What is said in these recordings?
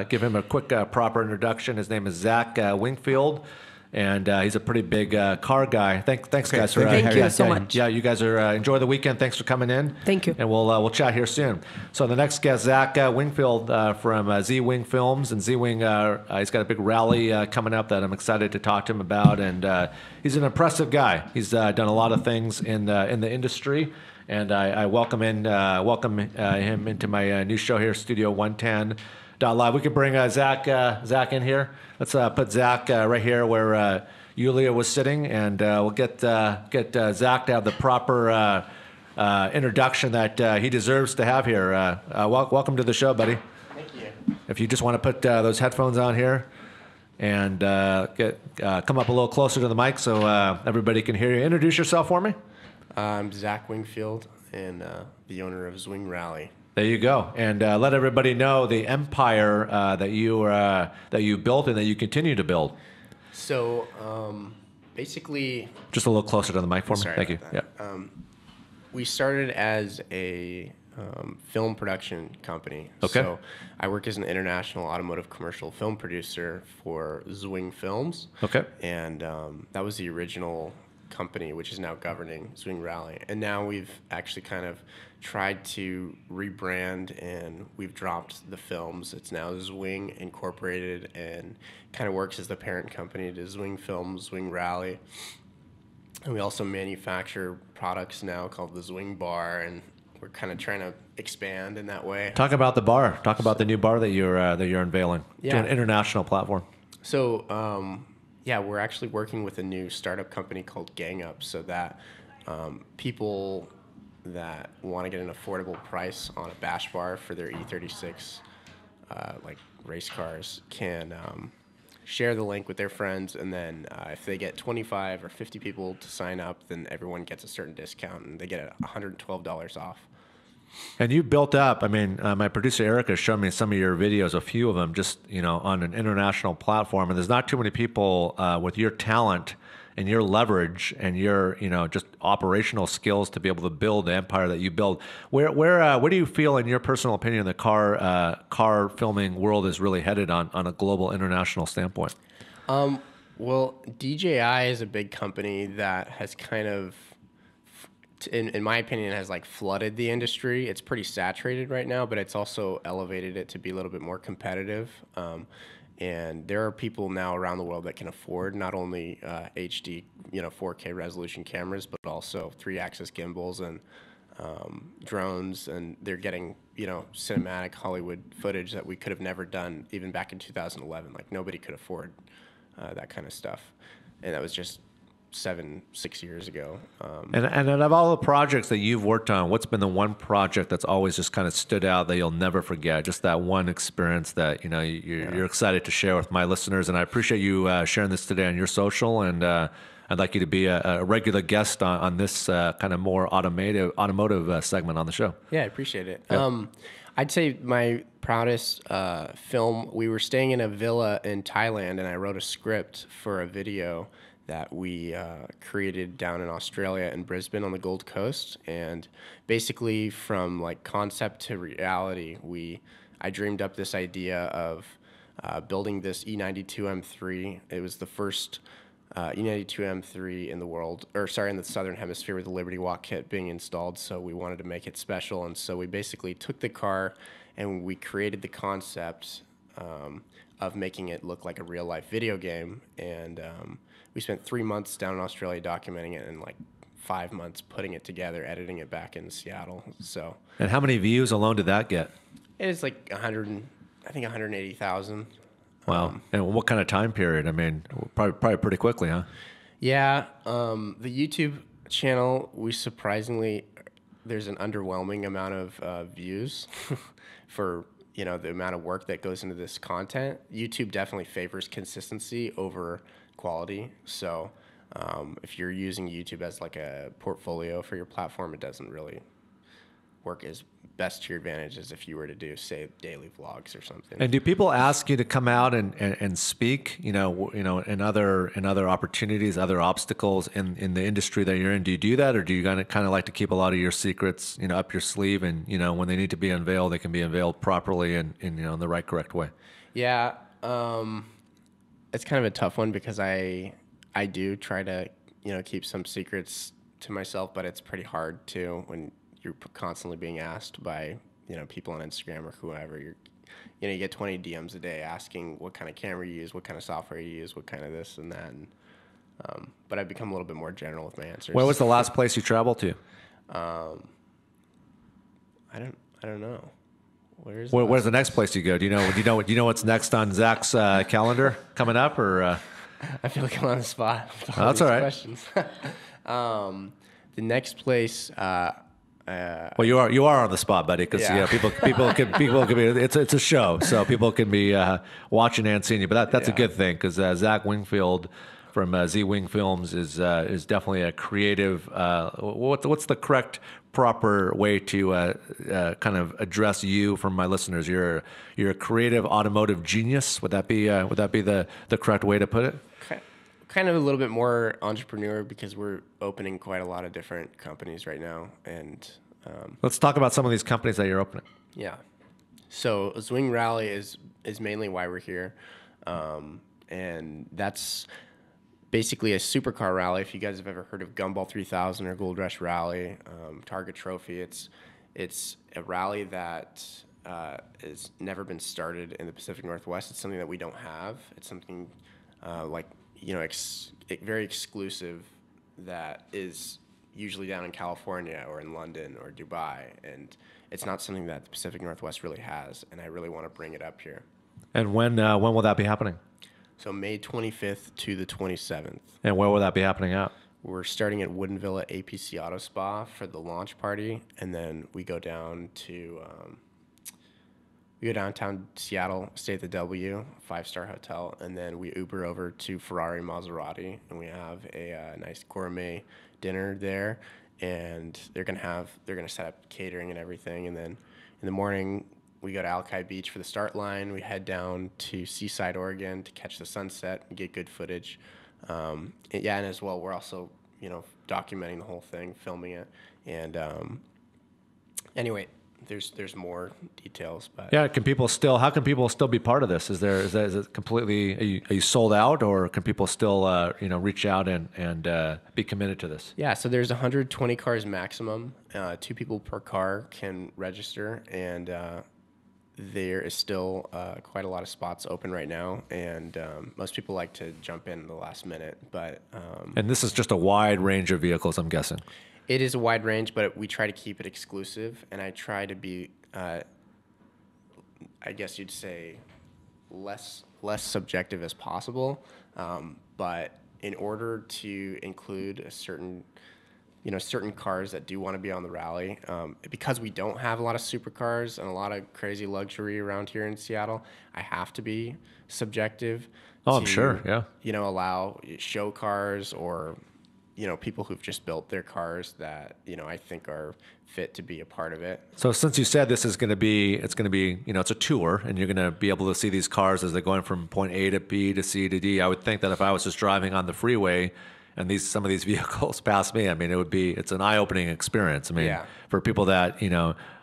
Give him a quick proper introduction. His name is Zach Wingfield, and he's a pretty big car guy. Thanks, Okay, guys. For thank you so much. Yeah, you guys are enjoy the weekend. Thanks for coming in. Thank you. And we'll chat here soon. So the next guest, Zach Wingfield from Z-Wing Films, and Z-Wing. He's got a big rally coming up that I'm excited to talk to him about, and he's an impressive guy. He's done a lot of things in the industry. And I welcome him into my new show here, Studio 110 Live. We could bring Zach in here. Let's put Zach right here where Yulia was sitting, and we'll get Zach to have the proper introduction that he deserves to have here. Welcome to the show, buddy. Thank you. If you just want to put those headphones on here and come up a little closer to the mic so everybody can hear you. Introduce yourself for me. I'm Zach Wingfield, and the owner of Zwingrally. There you go, and let everybody know the empire that you built and that you continue to build. So, basically, Just a little closer to the mic for me. sorry Thank you. about Yeah. that. We started as a film production company. Okay. So I work as an international automotive commercial film producer for Zwing Films. Okay. And that was the original company, which is now governing Zwingrally. And now we've actually kind of tried to rebrand, and we've dropped the films. It's now Zwing Incorporated, and kind of works as the parent company to Zwing Films, Zwingrally. And we also manufacture products now called the Zwing Bar, and we're kind of trying to expand in that way. Talk about the bar. Talk about the new bar that you're unveiling to Yeah. an international platform. So, yeah, we're actually working with a new startup company called Gang Up, so that people that want to get an affordable price on a bash bar for their E36 like race cars can share the link with their friends, and then if they get 25 or 50 people to sign up, then everyone gets a certain discount, and they get $112 off. And you built up. I mean, my producer Erica showed me some of your videos, a few of them, just on an international platform. And there's not too many people with your talent and your leverage and your just operational skills to be able to build the empire that you build. Where do you feel, in your personal opinion, the car filming world is really headed on a global international standpoint? Well, DJI is a big company that has kind of, in my opinion, has like flooded the industry. It's pretty saturated right now, but it's also elevated it to be a little bit more competitive. And there are people now around the world that can afford not only HD, 4K resolution cameras, but also 3-axis gimbals and drones, and they're getting cinematic Hollywood footage that we could have never done even back in 2011. Like, nobody could afford that kind of stuff, and that was just 6 years ago. And out of all the projects that you've worked on, what's been the one project that's always just kind of stood out that you'll never forget? Just that one experience that you're excited to share with my listeners. And I appreciate you sharing this today on your social. And I'd like you to be a regular guest on this kind of more automotive segment on the show. Yeah, I appreciate it. Yeah. I'd say my proudest film, we were staying in a villa in Thailand, and I wrote a script for a video that we created down in Australia in Brisbane on the Gold Coast. And basically, from like concept to reality, I dreamed up this idea of building this E92 M3. It was the first E92 M3 in the world, in the Southern Hemisphere, with the Liberty Walk kit being installed. So we wanted to make it special, and so we basically took the car and we created the concept of making it look like a real life video game. And we spent 3 months down in Australia documenting it, and like 5 months putting it together, editing it back in Seattle. So. And how many views alone did that get? It's like 180,000. Wow. And what kind of time period? I mean, probably pretty quickly, huh? Yeah. The YouTube channel, there's an underwhelming amount of views for the amount of work that goes into this content. YouTube definitely favors consistency over quality. So if you're using YouTube as like a portfolio for your platform, it doesn't really work as best to your advantage as if you were to do, say, daily vlogs or something. And do people ask you to come out and speak, in other opportunities, other obstacles in the industry that you're in? Do you do that, or do you kind of like to keep a lot of your secrets, up your sleeve, and when they need to be unveiled, they can be unveiled properly and in the right, correct way? Yeah, it's kind of a tough one because I do try to keep some secrets to myself, but it's pretty hard to when you're constantly being asked by people on Instagram or whoever. You get 20 DMs a day asking what kind of camera you use, what kind of software you use, what kind of this and that. And, but I've become a little bit more general with my answers. Where was the last place you traveled to? I don't know. Where's the next place you go? Do you know what's next on Zach's calendar coming up, or? I feel like I'm on the spot. With that's all right. Questions. The next place. Well, you are on the spot, buddy, because people can be. It's a show, so people can be watching and seeing you. But that's a good thing, because Zach Wingfield from Z Wing Films is definitely a creative. What's the correct, proper way to kind of address you from my listeners? You're a creative automotive genius. Would that be the correct way to put it? Kind of a little bit more entrepreneur, because we're opening quite a lot of different companies right now. And let's talk about some of these companies that you're opening. Yeah. So Zwingrally is mainly why we're here. And that's basically a supercar rally. If you guys have ever heard of Gumball 3000 or Gold Rush Rally, Target Trophy, it's a rally that has never been started in the Pacific Northwest. It's something that we don't have. It's something very exclusive that is usually down in California or in London or Dubai, and it's not something that the Pacific Northwest really has, and I really want to bring it up here. And when will that be happening? So May 25th to the 27th. And where will that be happening at? We're starting at Wooden Villa APC Auto Spa for the launch party, and then we go down to downtown Seattle, stay at the W, 5-star hotel, and then we Uber over to Ferrari Maserati, and we have a nice gourmet dinner there, and they're gonna set up catering and everything, and then in the morning we go to Alki Beach for the start line. We head down to Seaside, Oregon to catch the sunset and get good footage. And as well, we're also documenting the whole thing, filming it, and anyway. There's more details, but how can people still be part of this? Is it completely, are you sold out, or can people still reach out and be committed to this? Yeah, so there's 120 cars maximum. 2 people per car can register, and there is still quite a lot of spots open right now, and most people like to jump in the last minute. But and this is just a wide range of vehicles, I'm guessing. It is a wide range, but we try to keep it exclusive, and I try to be, I guess you'd say, less subjective as possible. But in order to include certain cars that do want to be on the rally, because we don't have a lot of supercars and a lot of crazy luxury around here in Seattle, I have to be subjective. I'm sure, yeah. Allow show cars or people who've just built their cars that, I think are fit to be a part of it. So since you said this is going to be, it's a tour, and you're going to be able to see these cars as they're going from point A to B to C to D, I would think that if I was just driving on the freeway and some of these vehicles pass me, it's an eye-opening experience. For people that,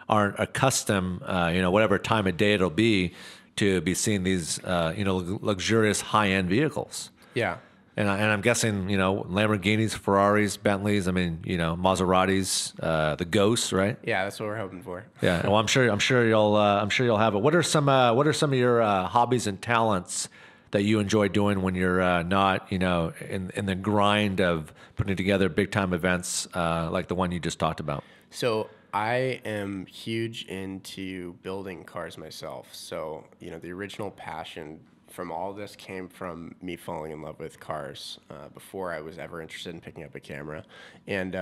aren't accustomed, whatever time of day it'll be, to be seeing these, luxurious high-end vehicles. Yeah. And I'm guessing, Lamborghinis, Ferraris, Bentleys, Maseratis, the Ghosts, right? Yeah, that's what we're hoping for. Yeah. Well, I'm sure you'll have it. What are some of your hobbies and talents that you enjoy doing when you're not, in the grind of putting together big time events like the one you just talked about? So I am huge into building cars myself. So, the original passion from all of this came from me falling in love with cars before I was ever interested in picking up a camera. And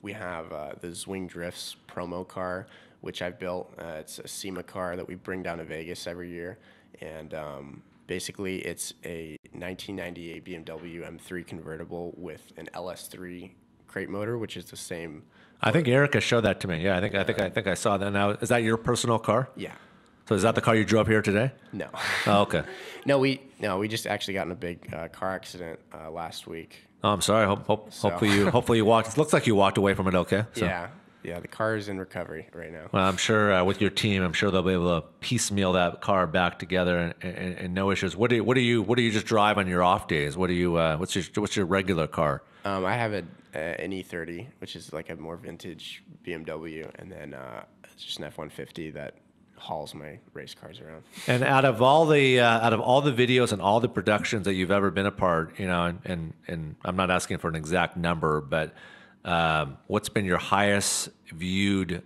we have the Zwing Drifts promo car, which I've built. It's a SEMA car that we bring down to Vegas every year. And basically, it's a 1998 BMW M3 convertible with an LS3 crate motor, which is the same. I think Erica showed that to me. Yeah, I think I saw that. Now, is that your personal car? Yeah. So is that the car you drove here today? No. Oh, okay. No, we just actually got in a big car accident last week. Oh, I'm sorry. Hopefully you walked. It looks like you walked away from it okay. So. Yeah. The car is in recovery right now. Well, I'm sure with your team, I'm sure they'll be able to piecemeal that car back together and no issues. What do you just drive on your off days? What's your regular car? I have an E30, which is like a more vintage BMW, and then just an F-150 that hauls my race cars around. And out of all the videos and all the productions that you've ever been a part, and I'm not asking for an exact number, but what's been your highest viewed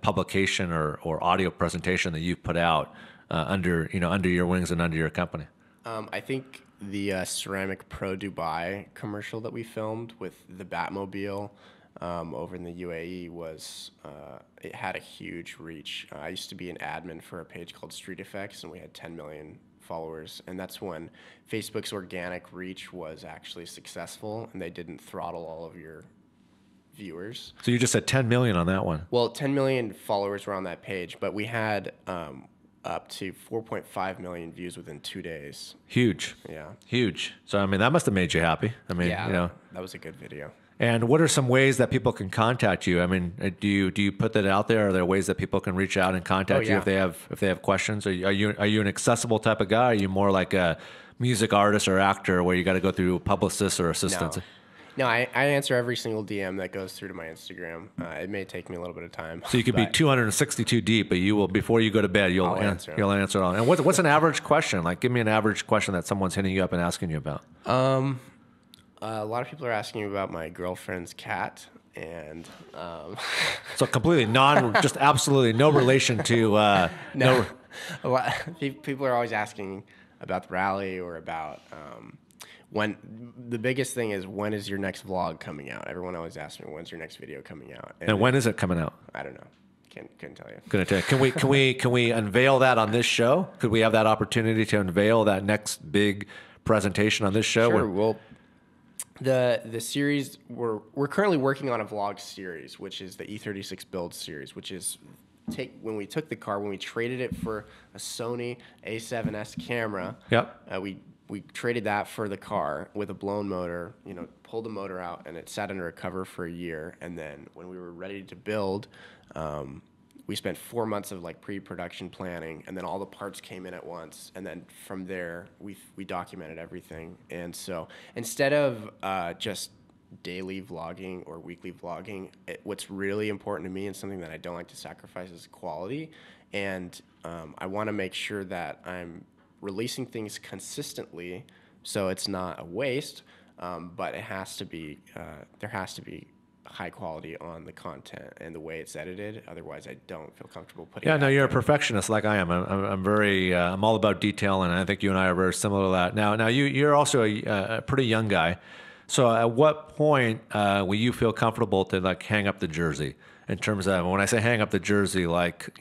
publication or audio presentation that you've put out under your wings and under your company? I think the Ceramic Pro Dubai commercial that we filmed with the Batmobile over in the UAE was it had a huge reach. I used to be an admin for a page called Street Effects, and we had 10 million followers, and that's when Facebook's organic reach was actually successful, and they didn't throttle all of your viewers. So you just said 10 million on that one. Well, 10 million followers were on that page, but we had up to 4.5 million views within 2 days. Huge. Yeah. Huge. So I mean, that must have made you happy. I mean, yeah, that was a good video. And what are some ways that people can contact you? I mean, do you put that out there? Are there ways that people can reach out and contact you if they have questions? Are you an accessible type of guy? Are you more like a music artist or actor where you got to go through publicists or assistants? No, I answer every single DM that goes through to my Instagram. It may take me a little bit of time. So you could be 262 deep, but you will, before you go to bed, you'll answer it all. And what's an average question? Like, give me an average question that someone's hitting you up and asking you about. A lot of people are asking me about my girlfriend's cat, and so completely just absolutely no relation to no. A lot people are always asking about the rally or about when. The biggest thing is, when is your next vlog coming out? Everyone always asks me, when's your next video coming out? And when is it coming out? I don't know. Couldn't tell you. Couldn't tell you. Can we unveil that on this show? Could we have that opportunity to unveil that next big presentation on this show? Sure. Well, the series we're currently working on a vlog series, which is the E36 build series, which is when we took the car, when we traded it for a Sony A7S camera. Yep. We traded that for the car with a blown motor. Pulled the motor out, and it sat under a cover for a year. And then when we were ready to build, we spent 4 months of like pre-production planning, and then all the parts came in at once. And then from there, we documented everything. And so instead of just daily vlogging or weekly vlogging, what's really important to me and something that I don't like to sacrifice is quality. And I want to make sure that I'm releasing things consistently, so it's not a waste. But it has to be there has to be high quality on the content and the way it's edited. Otherwise, I don't feel comfortable putting. Yeah, no, you're a perfectionist like I am. I'm very. I'm all about detail, and I think you and I are very similar to that. Now you're also a pretty young guy. So at what point will you feel comfortable to like hang up the jersey? In terms of, when I say hang up the jersey, like,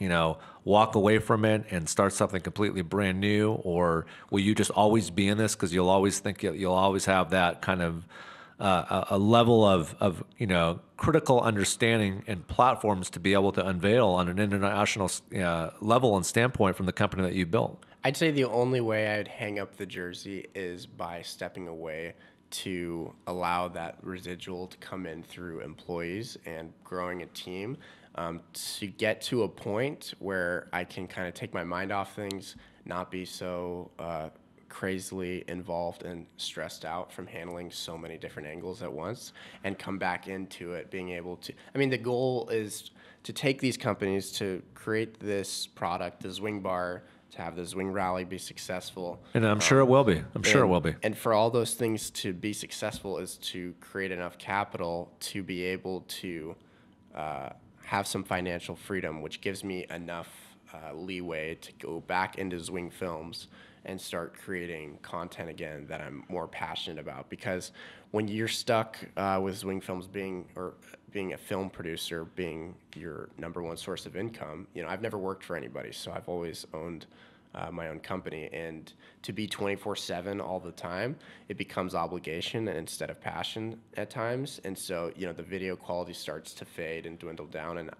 walk away from it and start something completely brand new, or will you just always be in this because you'll always think you'll always have that kind of a level of critical understanding and platforms to be able to unveil on an international level and standpoint from the company that you built? I'd say the only way I'd hang up the jersey is by stepping away to allow that residual to come in through employees and growing a team, to get to a point where I can kind of take my mind off things, not be so crazily involved and stressed out from handling so many different angles at once, and come back into it being able to. I mean, the goal is to take these companies to create this product, the Zwing Bar, to have the Zwingrally be successful. And I'm sure it will be. I'm sure it will be. And for all those things to be successful is to create enough capital to be able to have some financial freedom, which gives me enough leeway to go back into Zwing Films and start creating content again that I'm more passionate about. Because when you're stuck with Zwing Films being a film producer, being your #1 source of income, I've never worked for anybody, so I've always owned my own company, and to be 24/7 all the time, it becomes obligation instead of passion at times. And so, the video quality starts to fade and dwindle down, and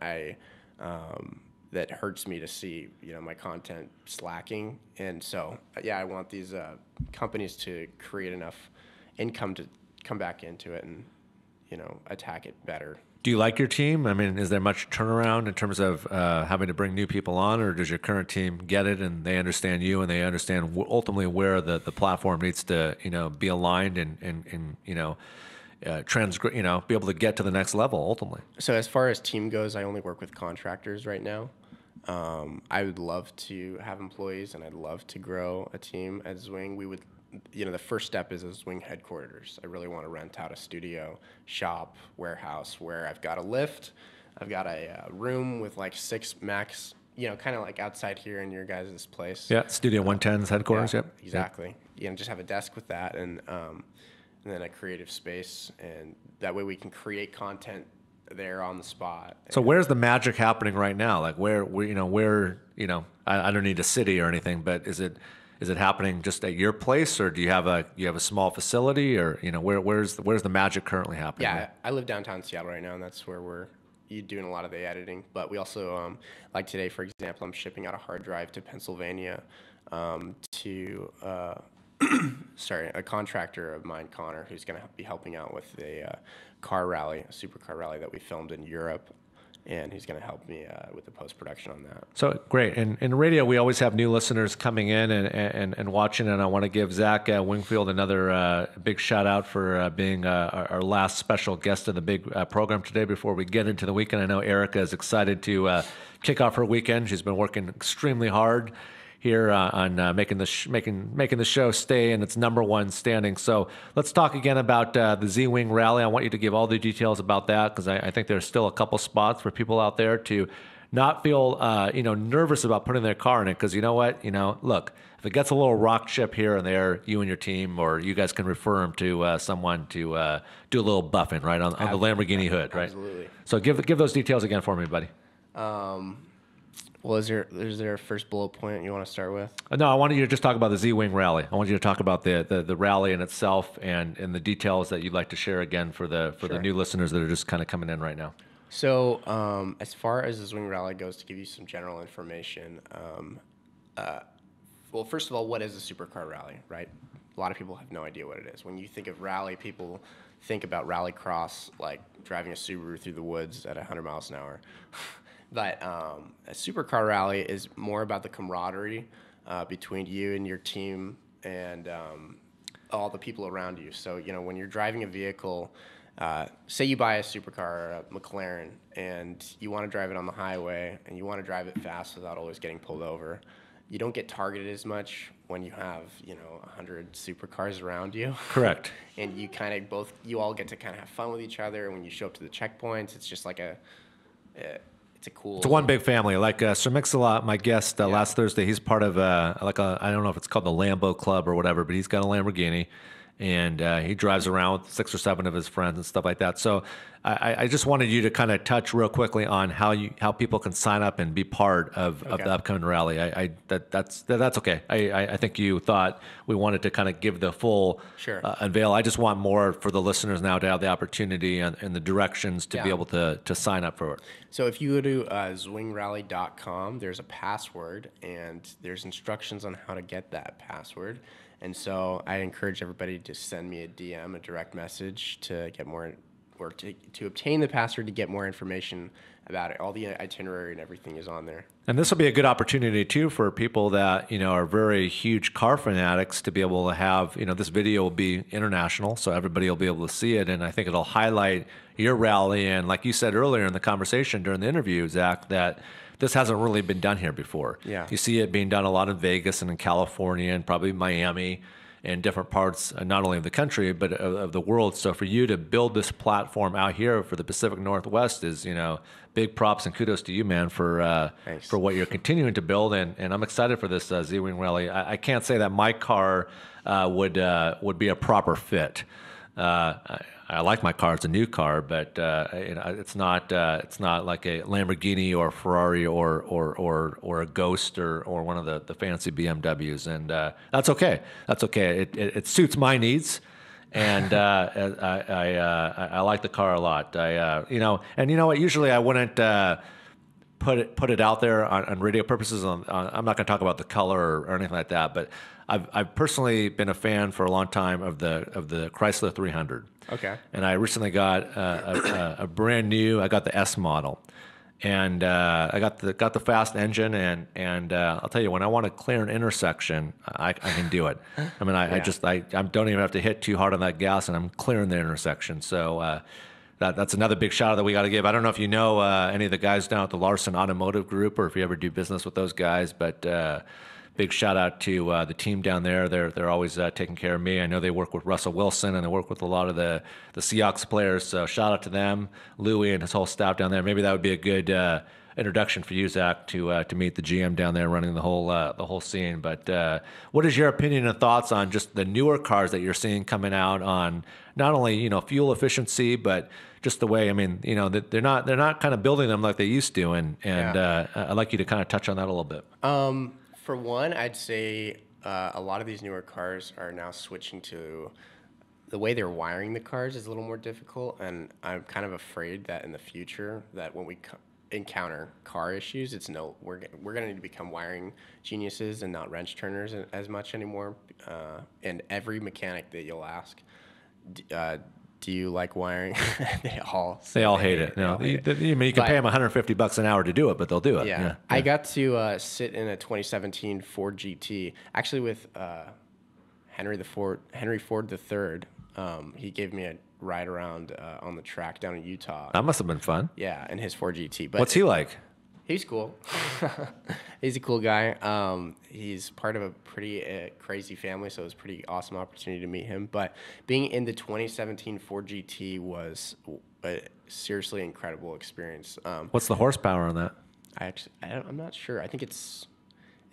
that hurts me to see, my content slacking. And so, yeah, I want these companies to create enough income to come back into it and, attack it better. Do you like your team? I mean, is there much turnaround in terms of having to bring new people on, or does your current team get it and they understand you and they understand ultimately where the platform needs to, be aligned and be able to get to the next level ultimately? So as far as team goes, I only work with contractors right now. I would love to have employees, and I'd love to grow a team at Zwing. We would, the first step is a Zwing headquarters. I really want to rent out a studio, shop, warehouse where I've got a lift, I've got a room with like 6 max, kind of like outside here in your guys' place. Yeah, Studio 110's headquarters. Yeah, yep. Exactly. Just have a desk with that, and then a creative space, and that way we can create content there on the spot. So where's the magic happening right now? Like where I don't need a city or anything, but is it happening just at your place, or do you have a small facility, or where's the magic currently happening? Yeah, I live downtown Seattle right now, and that's where we're doing a lot of the editing. But we also like today, for example, I'm shipping out a hard drive to Pennsylvania to a contractor of mine, Connor, who's going to be helping out with a car rally, a supercar rally that we filmed in Europe, and he's going to help me with the post-production on that. So great. And in radio, we always have new listeners coming in and watching, and I want to give Zach Wingfield another big shout out for being our last special guest of the big program today before we get into the weekend. I know Erica is excited to kick off her weekend. She's been working extremely hard here on making the show stay in its #1 standing. So let's talk again about the Z-Wing Rally. I want you to give all the details about that, because I think there's still a couple spots for people out there to not feel nervous about putting their car in it, because you know what? Look, if it gets a little rock chip here and there, you and your team, or you guys can refer them to someone to do a little buffing, right, on the Lamborghini hood, right? Absolutely. So give those details again for me, buddy. Well, is there a first bullet point you want to start with? No, I wanted you to just talk about the Z-Wing Rally. I want you to talk about the rally in itself and the details that you'd like to share again for the new listeners that are just kind of coming in right now. So as far as the Zwing Rally goes, to give you some general information, well, first of all, what is a supercar rally, right? A lot of people have no idea what it is. When you think of rally, people think about rallycross, like driving a Subaru through the woods at 100 miles an hour. But a supercar rally is more about the camaraderie between you and your team and all the people around you. So, when you're driving a vehicle, say you buy a supercar, a McLaren, and you want to drive it on the highway and you want to drive it fast without always getting pulled over, you don't get targeted as much when you have, 100 supercars around you. Correct. And you all get to kind of have fun with each other. And when you show up to the checkpoints, it's just like it's one big family. Like Sir Mix-a-Lot, my guest last Thursday, he's part of I don't know if it's called the Lambo Club or whatever, but he's got a Lamborghini, and he drives around with 6 or 7 of his friends and stuff like that. So I just wanted you to kind of touch real quickly on how people can sign up and be part of the upcoming rally. That's okay. I think you thought we wanted to kind of give the full unveil. I just want more for the listeners now to have the opportunity and the directions to be able to sign up for it. So if you go to zwingrally.com, there's a password, and there's instructions on how to get that password. And so I encourage everybody to send me a DM, a direct message, to get more, or to obtain the password to get more information about it. All the itinerary and everything is on there. And this will be a good opportunity too for people that are very huge car fanatics to be able to have this video will be international, so everybody will be able to see it, and I think it'll highlight your rally. And like you said earlier in the conversation during the interview, Zach, that this hasn't really been done here before. Yeah. You see it being done a lot in Vegas and in California and probably Miami and different parts, not only of the country, but of the world. So for you to build this platform out here for the Pacific Northwest is, big props and kudos to you, man, for what you're continuing to build. And I'm excited for this Z-Wing Rally. I can't say that my car would be a proper fit. I like my car. It's a new car, but it's not like a Lamborghini or a Ferrari or a Ghost or one of the fancy BMWs, and that's okay. That's okay. It suits my needs. And I like the car a lot. And you know what? Usually I wouldn't put it out there on radio purposes. I'm not going to talk about the color or anything like that. But I've personally been a fan for a long time of the Chrysler 300. Okay. And I recently got a brand new. I got the S model, and I got the fast engine. And I'll tell you, when I want to clear an intersection, I can do it. I mean, I don't even have to hit too hard on that gas, and I'm clearing the intersection. So. That's another big shout out that we got to give. I don't know if you know any of the guys down at the Larson Automotive Group, or if you ever do business with those guys, but big shout out to the team down there. They're always taking care of me. I know they work with Russell Wilson, and they work with a lot of the Seahawks players. So shout out to them, Louie and his whole staff down there. Maybe that would be a good introduction for you, Zach, to meet the GM down there running the whole scene. But what is your opinion and thoughts on just the newer cars that you're seeing coming out on not only fuel efficiency, but just the way, I mean, they're not kind of building them like they used to, and I'd like you to kind of touch on that a little bit. For one, I'd say a lot of these newer cars are now switching to the way they're wiring the cars is a little more difficult, and I'm kind of afraid that in the future that when we encounter car issues, we're going to need to become wiring geniuses and not wrench turners as much anymore. And every mechanic that you'll ask, do you like wiring? They all hate it. You can pay them $150 an hour to do it, but they'll do it. Yeah. I got to sit in a 2017 Ford GT, actually with Henry Ford III. He gave me a ride around on the track down in Utah. That must have been fun. Yeah, in his Ford GT. But what's he like? He's cool. He's a cool guy. He's part of a pretty crazy family, so it was a pretty awesome opportunity to meet him. But being in the 2017 Ford GT was a seriously incredible experience. What's the horsepower on that? I'm not sure. I think it's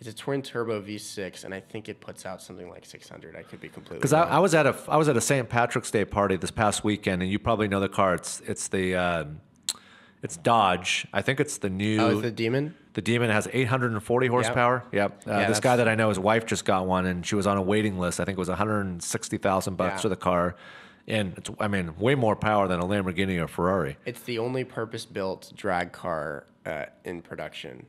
a twin turbo V6, and I think it puts out something like 600. I could be completely because I was at a St. Patrick's Day party this past weekend, and you probably know the car. It's Dodge. I think it's the new. Oh, it's the Demon? The Demon has 840 horsepower. Yep. This guy that I know, his wife just got one, and she was on a waiting list. I think it was $160,000 for the car. And it's, way more power than a Lamborghini or Ferrari. It's the only purpose-built drag car in production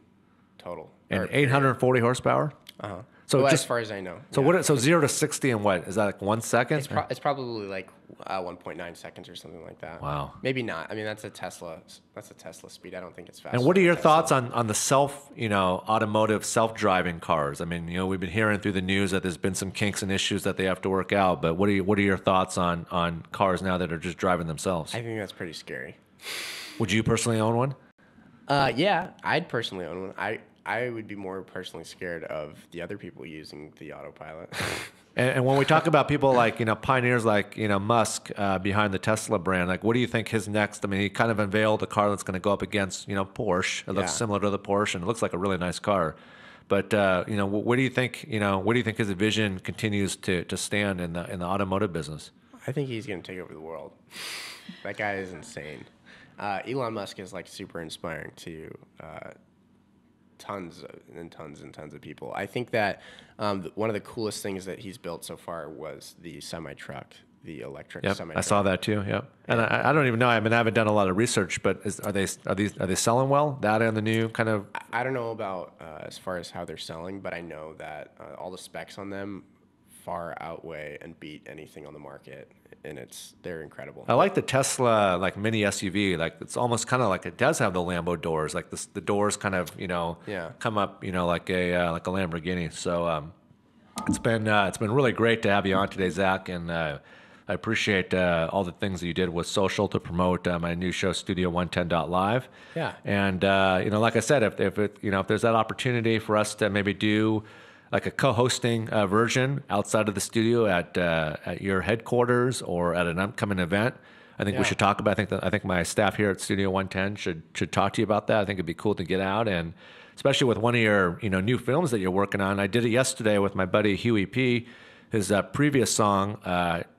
total. And 840 horsepower? Uh-huh. So well, just, as far as I know. So 0 to 60 in what? Is that like 1 second? It's probably like 1.9 seconds or something like that. Wow. Maybe not. I mean, that's a Tesla speed. I don't think it's fast. And what are your thoughts on the automotive self-driving cars? I mean, we've been hearing through the news that there's been some kinks and issues that they have to work out. But what are your thoughts on cars now that are just driving themselves? I think that's pretty scary. Would you personally own one? Yeah, I'd personally own one. I would be more personally scared of the other people using the autopilot. And when we talk about people like, pioneers like, Musk behind the Tesla brand, like, what do you think his next? I mean, he kind of unveiled a car that's going to go up against, Porsche. It looks similar to the Porsche, and it looks like a really nice car. But, what do you think, what do you think his vision continues to stand in the automotive business? I think he's going to take over the world. That guy is insane. Elon Musk is like super inspiring to tons and tons of people. I think that one of the coolest things that he's built so far was the semi-truck, the electric semi-truck. I saw that too. Yep. And I don't even know. I haven't done a lot of research, but are they selling well? That and the new kind of. I don't know about as far as how they're selling, but I know that all the specs on them far outweigh and beat anything on the market, and they're incredible. I like the Tesla mini SUV. Like, it's almost kind of like it does have the Lambo doors. Like the doors kind of come up like a Lamborghini. So it's been really great to have you on today, Zach, and I appreciate all the things that you did with social to promote my new show, Studio110.live. Yeah. And like I said, if there's that opportunity for us to maybe do like a co-hosting version outside of the studio at your headquarters or at an upcoming event, I think we should talk about. I think my staff here at Studio 110 should talk to you about that. I think it'd be cool to get out, and especially with one of your new films that you're working on. I did it yesterday with my buddy Huey P. His previous song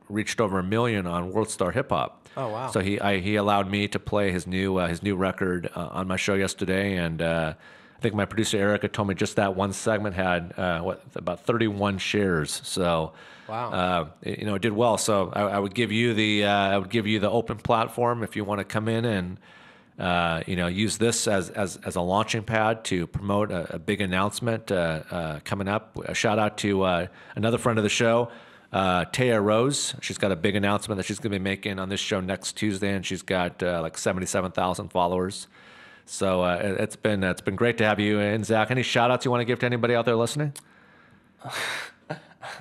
reached over 1 million on World Star Hip Hop. Oh wow! So he allowed me to play his new record on my show yesterday, and I think my producer Erica told me just that one segment had about 31 shares. So wow, it did well. So I would give you the open platform if you want to come in and use this as a launching pad to promote a big announcement coming up. A shout out to another friend of the show, Taya Rose. She's got a big announcement that she's going to be making on this show next Tuesday, and she's got like 77,000 followers. So it's been great to have you in, Zach. Any shout outs you want to give to anybody out there listening?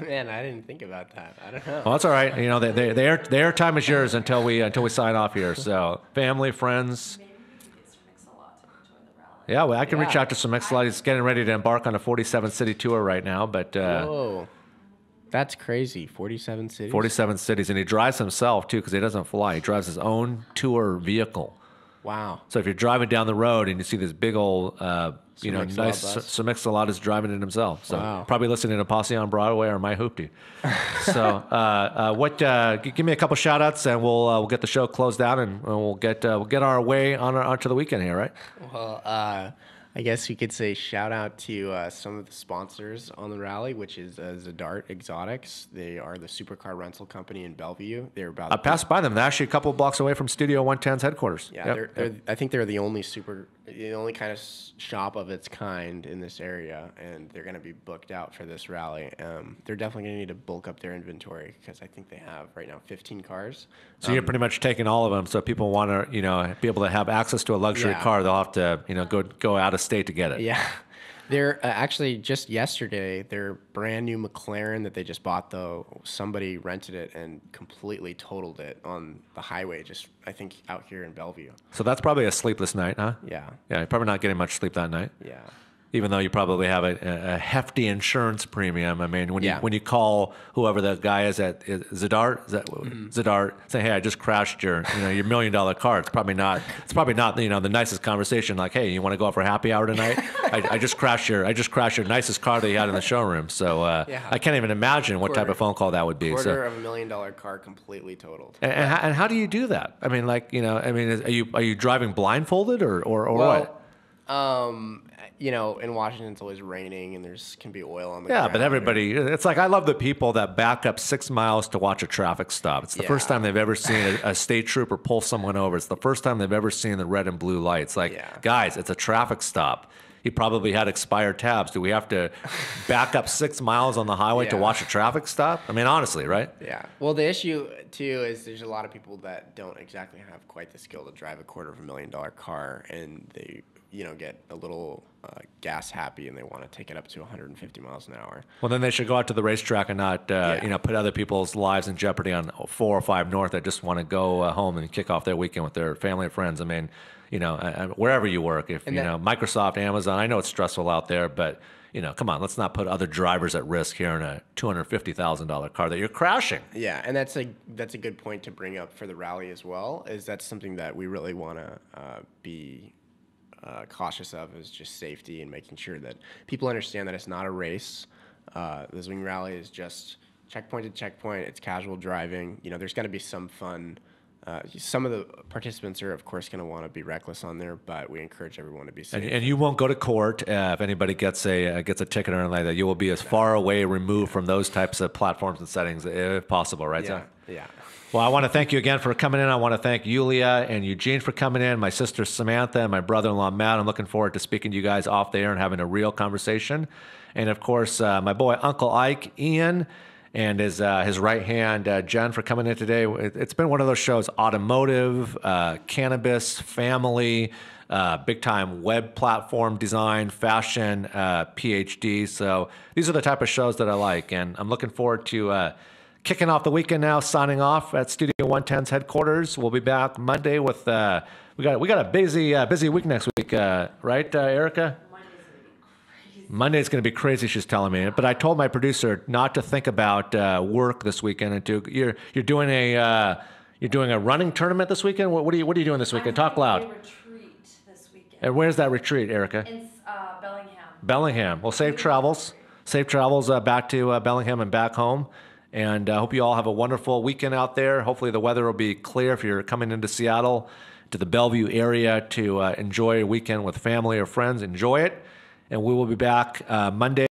Man, I didn't think about that. I don't know. Well, that's all right. The air time is yours until we sign off here. So family, friends. Maybe we can get some Mix-a-Lot to join the rally. Yeah, well, I can reach Yeah. out to some Mix-a-Lot. He's getting ready to embark on a 47-city tour right now, but Whoa, that's crazy! 47 cities. 47 cities, and he drives himself too because he doesn't fly. He drives his own tour vehicle. Wow. So if you're driving down the road and you see this big old, Mix-a-Lot nice bus. Mix-a-Lot is driving it himself. So Wow. probably listening to Posse on Broadway or My Hoopty. So give me a couple shout outs and we'll get the show closed out and we'll get our way onto the weekend here, right? Well, I guess you could say shout out to some of the sponsors on the rally, which is Zadart Exotics. They are the supercar rental company in Bellevue. They're about I passed by them. They're actually a couple of blocks away from Studio 110's headquarters. yeah, Yep. they're I think they're the only kind of shop of its kind in this area, and they're going to be booked out for this rally. They're definitely going to need to bulk up their inventory because I think they have right now 15 cars. So you're pretty much taking all of them. So if people want to, be able to have access to a luxury Yeah. car, they'll have to, go out of state to get it. Yeah. They're actually just yesterday, their brand new McLaren that they just bought, though, somebody rented it and completely totaled it on the highway, just I think out here in Bellevue. So that's probably a sleepless night, huh? Yeah. Yeah, you're probably not getting much sleep that night. Yeah. Even though you probably have a hefty insurance premium. I mean, when Yeah. you call whoever the guy is at Zadart, Zadart, say, hey, I just crashed your $1 million car. It's probably not the nicest conversation. Like, hey, you want to go out for happy hour tonight? I just crashed your nicest car that you had in the showroom. So Yeah. I can't even imagine what type of phone call that would be. $250,000 car completely totaled. And how do you do that? I mean, are you driving blindfolded or what? In Washington it's always raining and there's can be oil on the Yeah, ground. but everybody, it's like I love the people that back up 6 miles to watch a traffic stop. It's the first Yeah. time they've ever seen a state trooper pull someone over. It's the first time they've ever seen the red and blue lights. Like, Yeah. guys, it's a traffic stop. He probably had expired tabs. Do we have to back up 6 miles on the highway to Yeah. watch a traffic stop? I mean, honestly, right? Yeah. Well, the issue too is there's a lot of people that don't exactly have quite the skill to drive a $250,000 car, and they get a little gas happy and they want to take it up to 150 miles an hour. Well, then they should go out to the racetrack and not, put other people's lives in jeopardy on 405 North that just want to go home and kick off their weekend with their family and friends. I mean, wherever you work, if Microsoft, Amazon, I know it's stressful out there, but come on, let's not put other drivers at risk here in a $250,000 car that you're crashing. Yeah, and that's a good point to bring up for the rally as well. Is that's something that we really want to be cautious of, is just safety and making sure that people understand that it's not a race. The Zwingrally is just checkpoint to checkpoint. It's casual driving. There's got to be some fun. Some of the participants are, of course, going to want to be reckless on there, but we encourage everyone to be safe. And you won't go to court if anybody gets a ticket or anything like that. You will be as far away removed from those types of platforms and settings if possible, right, yeah, Zach? yeah. Well, I want to thank you again for coming in. I want to thank Yulia and Eugene for coming in, my sister Samantha, and my brother-in-law Matt. I'm looking forward to speaking to you guys off the air and having a real conversation. And, of course, my boy Uncle Ike, Ian, and his right hand, Jen, for coming in today. It's been one of those shows, automotive, cannabis, family, big-time web platform design, fashion, PhD. So these are the type of shows that I like, and I'm looking forward to kicking off the weekend now, signing off at Studio 110's headquarters. We'll be back Monday with we got a busy week next week, right, Erica? Monday's going to be crazy. She's telling me, but I told my producer not to think about work this weekend. And you're doing a running tournament this weekend. What are you doing this weekend? Talk loud. A retreat this weekend. And where's that retreat, Erica? In Bellingham. Bellingham. Well, safe travels. Safe travels back to Bellingham and back home. And I hope you all have a wonderful weekend out there. Hopefully the weather will be clear if you're coming into Seattle, to the Bellevue area to enjoy a weekend with family or friends. Enjoy it. And we will be back Monday.